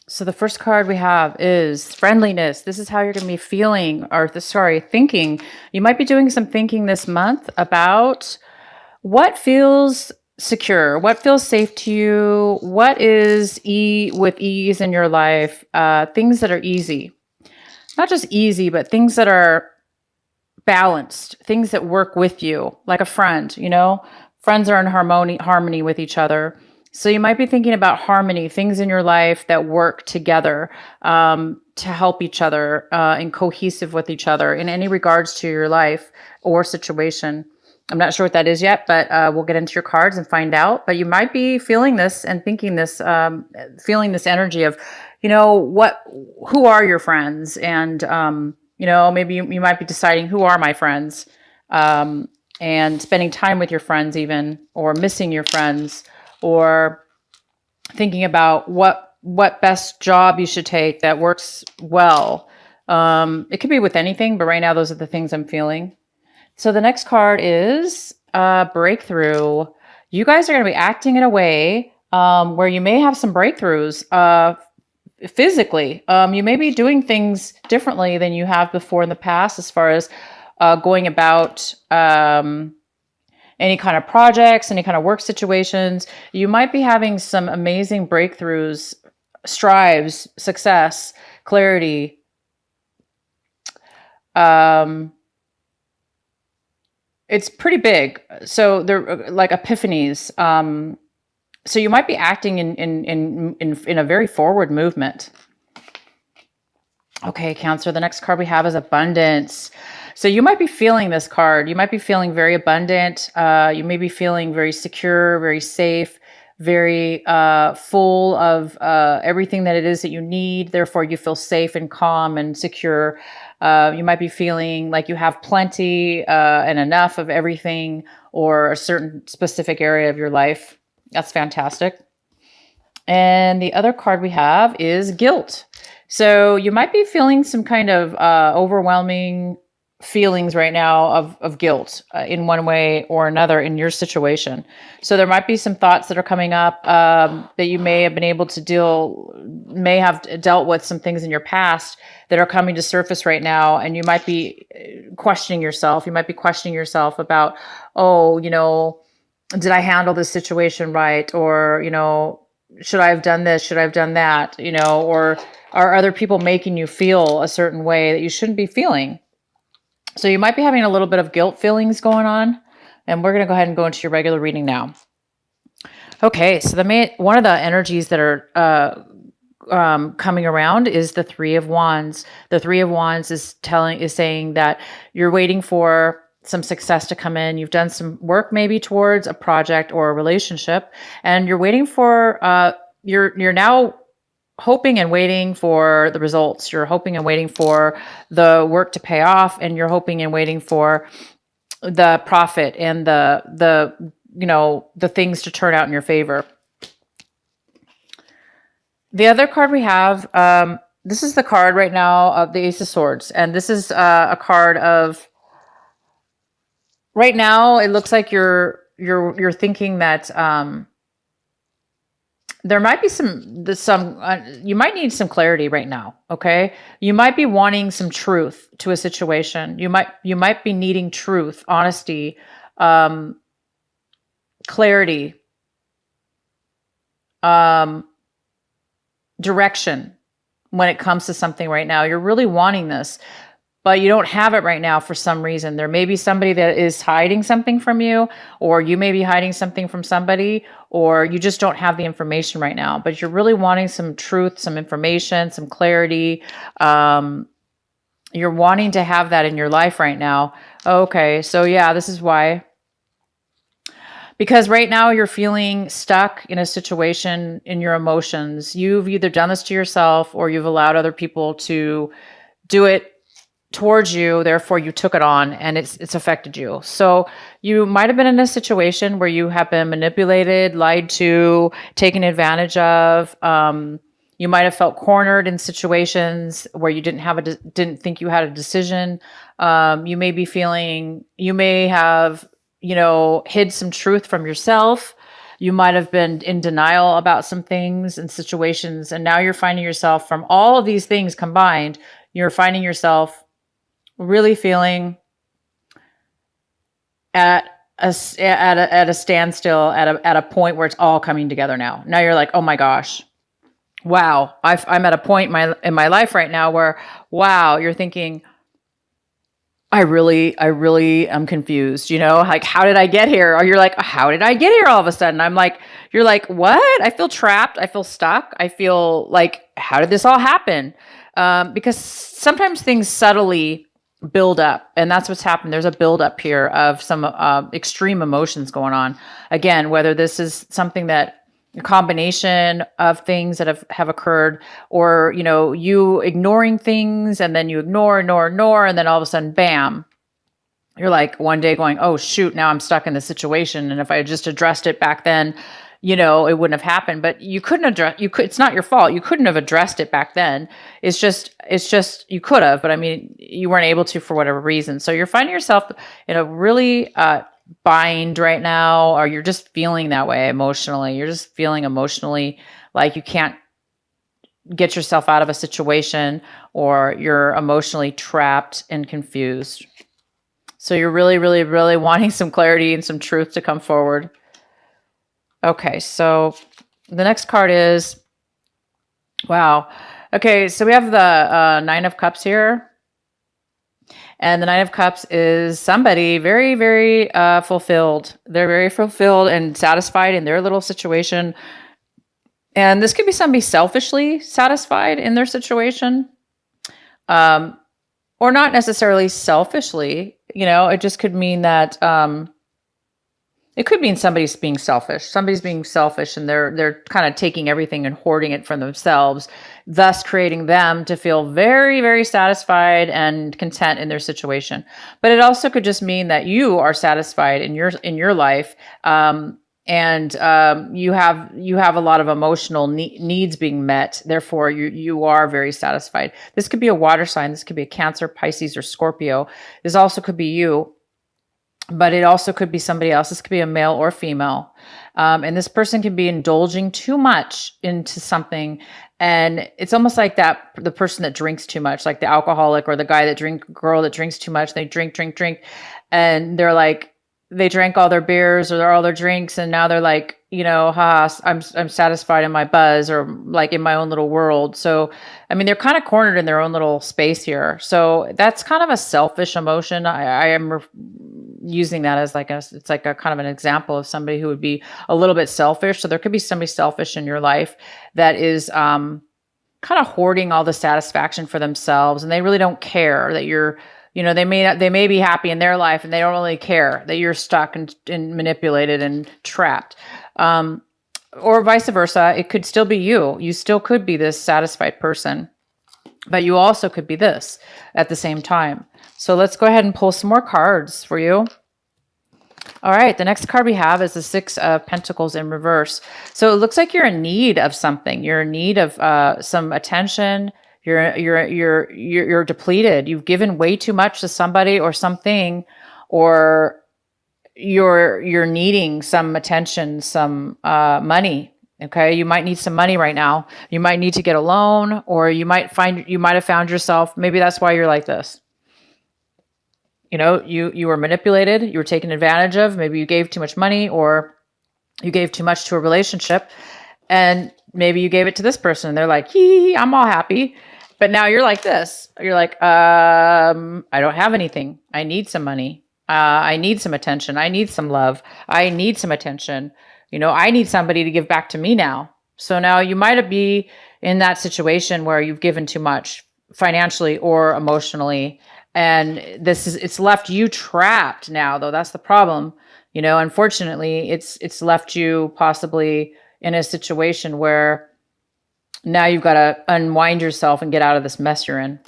So the first card we have is friendliness. This is how you're going to be feeling, or thinking. You might be doing some thinking this month about what feels secure, what feels safe to you, what is with ease in your life, things that are easy, not just easy, but things that are balanced, things that work with you, like a friend, friends are in harmony with each other. So you might be thinking about harmony, things in your life that work together to help each other and cohesive with each other in any regards to your life or situation. I'm not sure what that is yet, but we'll get into your cards and find out. But you might be feeling this and thinking this, feeling this energy of, who are your friends? And, maybe you might be deciding who are my friends, and spending time with your friends even, or missing your friends, or thinking about what best job you should take that works well. It could be with anything, but right now those are the things I'm feeling. So the next card is breakthrough. You guys are going to be acting in a way where you may have some breakthroughs physically. You may be doing things differently than you have before in the past as far as going about any kind of projects, any kind of work situations. You might be having some amazing breakthroughs, strives, success, clarity. It's pretty big. So they're like epiphanies. So you might be acting in a very forward movement. Okay, Cancer, the next card we have is abundance. So you might be feeling this card. You might be feeling very abundant. You may be feeling very secure, very safe, very full of everything that it is that you need. Therefore, you feel safe and calm and secure. You might be feeling like you have plenty and enough of everything or a certain specific area of your life. That's fantastic. And the other card we have is guilt. So you might be feeling some kind of overwhelming feelings right now of guilt in one way or another in your situation. So there might be some thoughts that are coming up that you may have been able to may have dealt with some things in your past that are coming to surface right now. And you might be questioning yourself. You might be questioning yourself about, did I handle this situation right? Or, should I have done this? Should I have done that? Or are other people making you feel a certain way that you shouldn't be feeling? So you might be having a little bit of guilt feelings going on. And we're going to go ahead and go into your regular reading now. Okay, so one of the energies that are coming around is the Three of Wands. The Three of Wands is saying that you're waiting for some success to come in. You've done some work maybe towards a project or a relationship, and you're waiting for you're now hoping and waiting for the results. You're hoping and waiting for the work to pay off, and you're hoping and waiting for the profit and the things to turn out in your favor. The other card we have, this is the card right now of the Ace of Swords, and this is a card of. Right now, it looks like you're thinking that there might be you might need some clarity right now. Okay, you might be wanting some truth to a situation. You might be needing truth, honesty, clarity, direction when it comes to something right now. You're really wanting this, but you don't have it right now for some reason. There may be somebody that is hiding something from you, or you may be hiding something from somebody, or you just don't have the information right now, but you're really wanting some truth, some information, some clarity. You're wanting to have that in your life right now. Okay, so yeah, this is why. Because right now you're feeling stuck in a situation in your emotions. You've either done this to yourself or you've allowed other people to do it towards you. Therefore, you took it on and it's affected you. So you might have been in a situation where you have been manipulated, lied to, taken advantage of. You might have felt cornered in situations where you didn't think you had a decision. You may have hid some truth from yourself. You might have been in denial about some things and situations. And now you're finding yourself, from all of these things combined, you're finding yourself really feeling at at a standstill, at a point where it's all coming together now. Now you're like, oh my gosh, wow, I'm at a point in my life right now where, wow, you're thinking, I really am confused. Like, how did I get here? Or you're like, how did I get here all of a sudden? I'm like, you're like, what? I feel trapped. I feel stuck. I feel like, how did this all happen? Because sometimes things subtly build up, and that's what's happened. There's a build up here of some extreme emotions going on. Again, whether this is something that a combination of things that have occurred, or you ignoring things, and then you ignore, and then all of a sudden, bam, you're like one day going, oh shoot, now I'm stuck in this situation, and if I had just addressed it back then, it wouldn't have happened. But you couldn't address, it's not your fault, you couldn't have addressed it back then. It's just you could have, but I mean, you weren't able to for whatever reason. So you're finding yourself in a really bind right now, or you're just feeling that way emotionally. You're just feeling emotionally like you can't get yourself out of a situation, or you're emotionally trapped and confused. So you're really, really, really wanting some clarity and some truth to come forward. Okay, so the next card is, wow. Okay, so we have the Nine of Cups here. And the Nine of Cups is somebody very, very fulfilled. They're very fulfilled and satisfied in their little situation. And this could be somebody selfishly satisfied in their situation, or not necessarily selfishly. It just could mean that it could mean somebody's being selfish. Somebody's being selfish, and they're kind of taking everything and hoarding it for themselves, thus creating them to feel very, very satisfied and content in their situation. But it also could just mean that you are satisfied in your life, and you have a lot of emotional needs being met. Therefore, you are very satisfied. This could be a water sign. This could be a Cancer, Pisces, or Scorpio. This also could be you. But it also could be somebody else. This could be a male or female. And this person can be indulging too much into something. And it's almost like the person that drinks too much, like the alcoholic, or the girl that drinks too much. They drink. And they're like, they drank all their beers or all their drinks. And now they're like, I'm satisfied in my buzz, or like in my own little world. So, I mean, they're kind of cornered in their own little space here. So that's kind of a selfish emotion. I am using that as it's like a kind of an example of somebody who would be a little bit selfish. So there could be somebody selfish in your life that is kind of hoarding all the satisfaction for themselves, and they really don't care that you're, they may be happy in their life, and they don't really care that you're stuck and manipulated and trapped. Or vice versa. It could still be you. You still could be this satisfied person, but you also could be this at the same time. So let's go ahead and pull some more cards for you. All right, the next card we have is the Six of Pentacles in reverse. So it looks like you're in need of something. You're in need of some attention. You're depleted. You've given way too much to somebody or something, or you're needing some attention, some money. Okay, you might need some money right now. You might need to get a loan, or you might have found yourself. Maybe that's why you're like this. You were manipulated. You were taken advantage of. Maybe you gave too much money, or you gave too much to a relationship, and maybe you gave it to this person. And they're like, I'm all happy. But now you're like this. You're like, I don't have anything. I need some money. I need some attention. I need some love. I need some attention. I need somebody to give back to me now. So now you might be in that situation where you've given too much financially or emotionally. And it's left you trapped now, though. That's the problem. Unfortunately, it's left you possibly in a situation where now you've got to unwind yourself and get out of this mess you're in.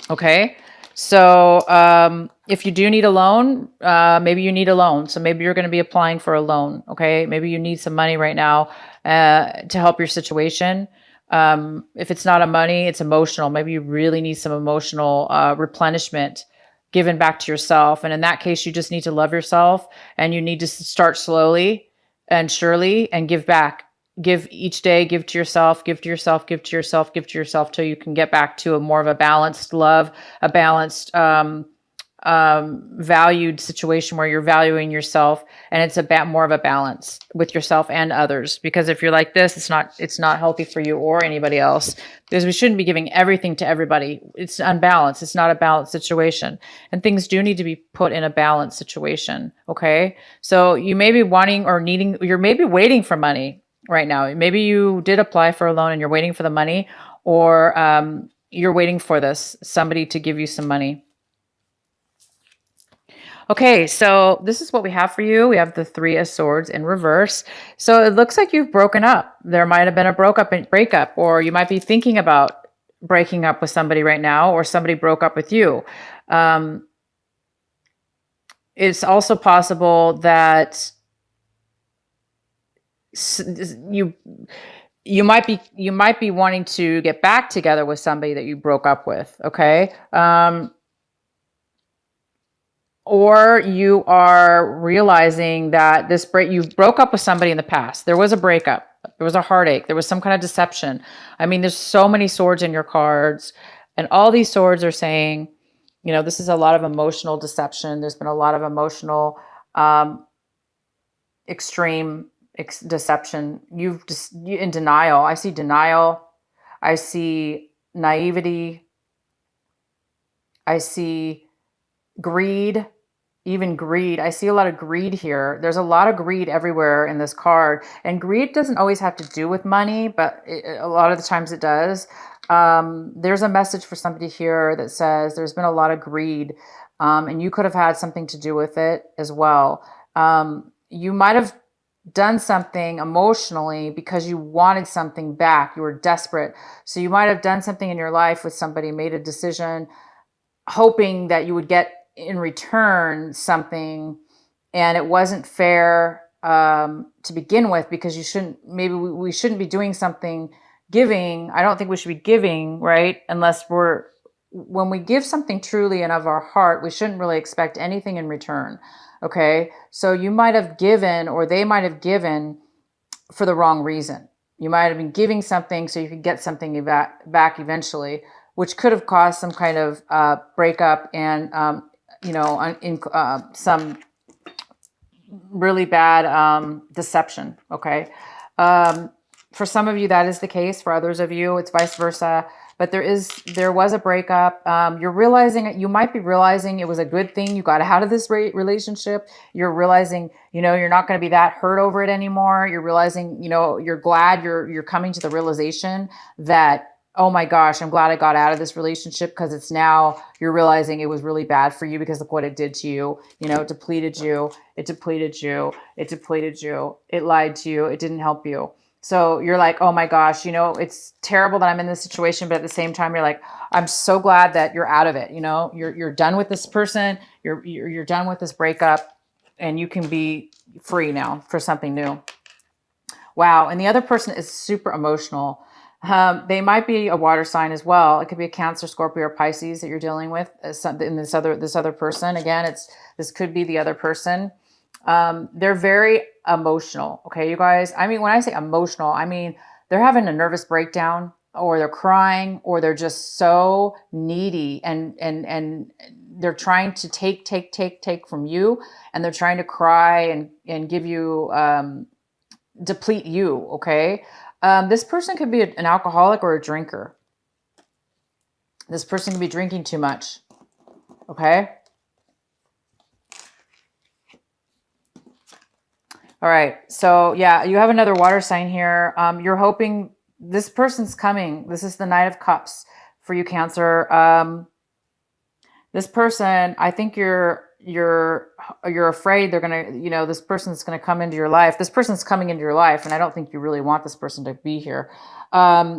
Okay. So, if you do need a loan, maybe you need a loan. So maybe you're going to be applying for a loan. Okay. Maybe you need some money right now, to help your situation. If it's not a money, it's emotional. Maybe you really need some emotional, replenishment given back to yourself. And in that case, you just need to love yourself, and you need to start slowly. and surely, and give back. Give each day, give to yourself, give to yourself, give to yourself, give to yourself, till you can get back to a more of a balanced love, a balanced valued situation where you're valuing yourself, and it's more of a balance with yourself and others. Because if you're like this, it's not healthy for you or anybody else, because we shouldn't be giving everything to everybody. It's unbalanced. It's not a balanced situation, and things do need to be put in a balanced situation. Okay. So you may be wanting or needing, you're maybe waiting for money right now. Maybe you did apply for a loan and you're waiting for the money, or you're waiting for somebody to give you some money. Okay, so this is what we have for you. We have the Three of Swords in reverse. So it looks like you've broken up. There might have been a breakup, or you might be thinking about breaking up with somebody right now, or somebody broke up with you. It's also possible that you might be wanting to get back together with somebody that you broke up with. Okay. Or you are realizing that you broke up with somebody in the past. There was a breakup. There was a heartache. There was some kind of deception. I mean, there's so many swords in your cards, and all these swords are saying, this is a lot of emotional deception. There's been a lot of emotional, extreme deception. You in denial. I see denial. I see naivety. I see greed. Even greed. I see a lot of greed here. There's a lot of greed everywhere in this card. And greed doesn't always have to do with money, but a lot of the times it does. There's a message for somebody here that says there's been a lot of greed, and you could have had something to do with it as well. You might have done something emotionally because you wanted something back. You were desperate. So you might have done something in your life with somebody, made a decision, hoping that you would get in return something, and it wasn't fair to begin with, because we shouldn't be doing something giving. I don't think we should be giving, right? When we give something truly and of our heart, we shouldn't really expect anything in return. Okay. So you might have given, or they might have given for the wrong reason. You might have been giving something so you could get something back eventually, which could have caused some kind of breakup and some really bad deception. Okay. For some of you, that is the case. For others of you, it's vice versa. But there was a breakup. You might be realizing it was a good thing you got out of this relationship. You're realizing, you're not going to be that hurt over it anymore. You're realizing, you're glad you're coming to the realization that, oh my gosh, I'm glad I got out of this relationship, because it's now you're realizing it was really bad for you because of what it did to you. It depleted you. It depleted you. It depleted you. It lied to you. It didn't help you. So you're like, oh my gosh, it's terrible that I'm in this situation. But at the same time, you're like, I'm so glad that you're out of it. You're done with this person. You're done with this breakup, and you can be free now for something new. Wow. And the other person is super emotional. They might be a water sign as well. It could be a Cancer, Scorpio, or Pisces that you're dealing with. In this other person. Again, this could be the other person. They're very emotional. Okay, you guys. I mean, when I say emotional, I mean they're having a nervous breakdown, or they're crying, or they're just so needy, and they're trying to take from you, and they're trying to cry and give you deplete you. Okay. This person could be an alcoholic or a drinker. This person could be drinking too much. Okay. All right. So yeah, you have another water sign here. You're hoping this person's coming. This is the Knight of Cups for you, Cancer. This person, I think you're afraid they're going to, this person's going to come into your life. This person's coming into your life, and I don't think you really want this person to be here.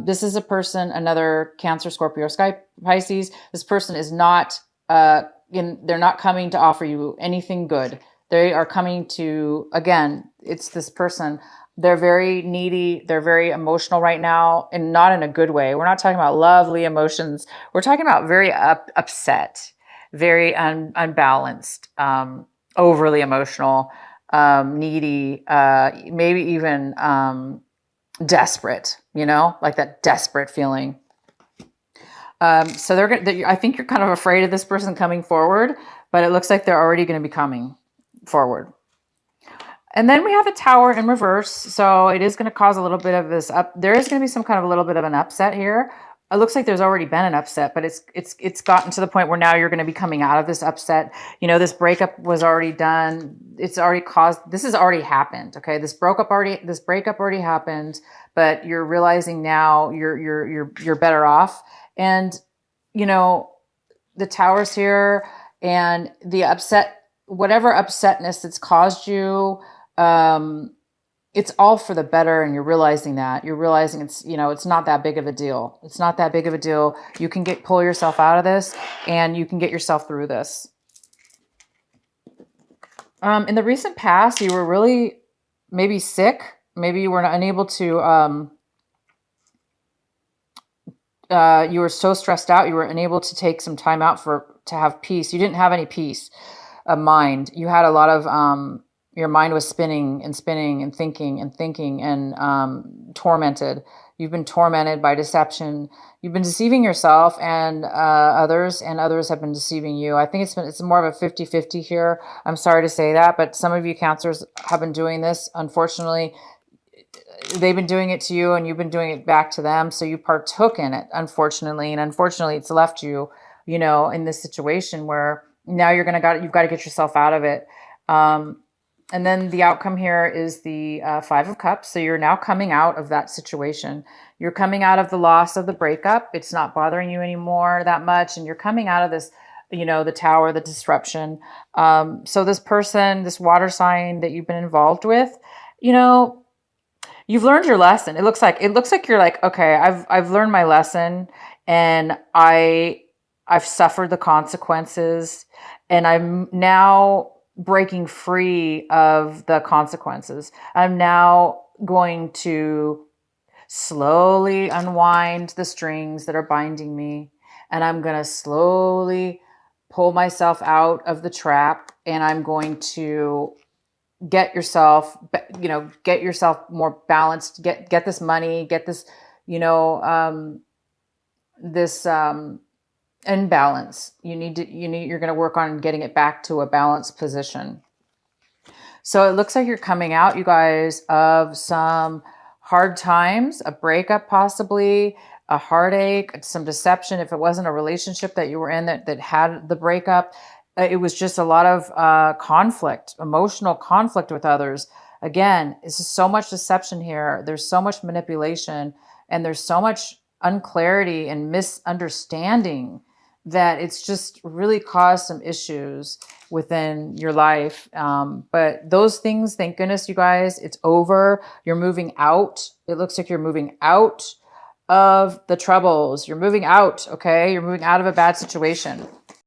This is a person, another Cancer, Scorpio, Sky, Pisces. This person is not, they're not coming to offer you anything good. They are coming to, again, it's this person. They're very needy. They're very emotional right now, and not in a good way. We're not talking about lovely emotions. We're talking about very upset, very unbalanced, overly emotional. needy, maybe even desperate, like that desperate feeling. So I think you're kind of afraid of this person coming forward, but it looks like they're already going to be coming forward. And then we have a Tower in reverse. So it is going to cause a little bit of this up. There is going to be some kind of a little bit of an upset here. It looks like there's already been an upset, but it's gotten to the point where now you're going to be coming out of this upset. This breakup was already done. This has already happened. Okay. This breakup already happened, but you're realizing now you're better off. And, the Tower's here, and the upset, whatever upsetness that's caused you, it's all for the better. And you're realizing it's not that big of a deal. It's not that big of a deal. You can pull yourself out of this, and you can get yourself through this. In the recent past, you were really maybe sick. Maybe you were unable to, you were so stressed out, you were unable to take some time out to have peace. You didn't have any peace of mind. You had a lot of, your mind was spinning and spinning and thinking and tormented. You've been tormented by deception. You've been deceiving yourself and others have been deceiving you. I think it's more of a 50-50 here. I'm sorry to say that, but some of you counselors have been doing this. Unfortunately, they've been doing it to you, and you've been doing it back to them. So you partook in it, unfortunately. And unfortunately, it's left you, in this situation where now you've got to get yourself out of it. And then the outcome here is the Five of Cups. So you're now coming out of that situation. You're coming out of the loss of the breakup. It's not bothering you anymore that much. And you're coming out of this, the Tower, the disruption. So this person, this water sign that you've been involved with, you've learned your lesson. It looks like you're like, okay, I've learned my lesson, and I've suffered the consequences, and I'm now breaking free of the consequences. I'm now going to slowly unwind the strings that are binding me, and I'm going to slowly pull myself out of the trap, and I'm going to get yourself more balanced, get this money, get this, this imbalance. You're going to work on getting it back to a balanced position. So it looks like you're coming out, you guys, of some hard times, a breakup, possibly a heartache, some deception. If it wasn't a relationship that you were in that had the breakup, it was just a lot of conflict, emotional conflict with others. Again, this is so much deception here. There's so much manipulation, and there's so much unclarity and misunderstanding that it's just really caused some issues within your life. But those things, thank goodness, you guys, it's over. You're moving out. It looks like you're moving out of the troubles. You're moving out, okay? You're moving out of a bad situation.